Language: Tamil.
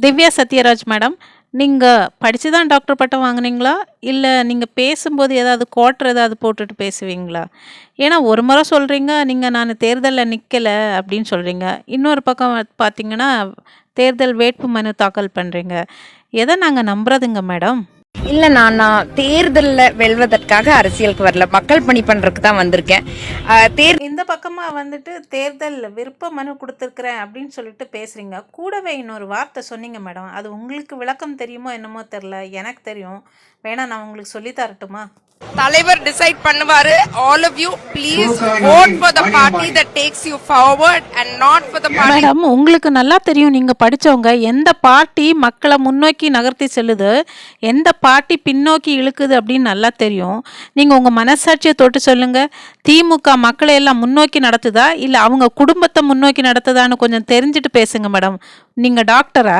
திவ்யா சத்யராஜ் மேடம். நீங்க படிச்சு தான் டாக்டர் பட்டம் வாங்குனீங்களா? இல்ல நீங்க பேசும்போது ஏதாவது கோட்ரு ஏதாவது போட்டுட்டு பேசுவீங்களா? ஏன்னா ஒரு முறை சொல்றீங்க, நானு தேர்தல்ல நிக்கல அப்படின்னு சொல்றீங்க. இன்னொரு பக்கம் பார்த்தீங்கன்னா, தேர்தல் வேட்பு மனு தாக்கல் பண்றீங்க. எத நாங்க நம்புறதுங்க மேடம்? இல்ல நான் தேர்தல்ல வெல்வதற்காக அரசியலுக்கு வரல. மக்கள் பணி பண்றதுக்கு தான் வந்திருக்கேன். இந்த பக்கமா வந்துட்டு தேர்தல் விருப்ப மனு குடுத்துருக்கிறேன் அப்படின்னு சொல்லிட்டு பேசுறீங்க. கூடவே இன்னொரு வார்த்தை சொன்னீங்க மேடம். அது உங்களுக்கு விளக்கம் தெரியுமோ என்னமோ தெரியல. எனக்கு தெரியும். வேணா நான் உங்களுக்கு சொல்லி தரட்டுமா? தலைவர் டிசைட் பண்ணுவாரு. All of you please vote for the party that takes you forward and not for the party. Madam, உங்களுக்கு நல்லா தெரியும், நீங்க படிச்சவங்க. எந்த பார்ட்டி மக்களை முன்னோக்கி நகர்த்தி செல்லுது, எந்த பார்ட்டி பின்னோக்கி இழுக்குது அப்படின்னு நல்லா தெரியும். நீங்க உங்க மனசாட்சியை தொட்டு சொல்லுங்க. திமுக மக்களை எல்லாம் முன்னோக்கி நடத்துதா, இல்ல அவங்க குடும்பத்தை முன்னோக்கி நடத்துதான்னு கொஞ்சம் தெரிஞ்சுட்டு பேசுங்க மேடம். நீங்க டாக்டரா?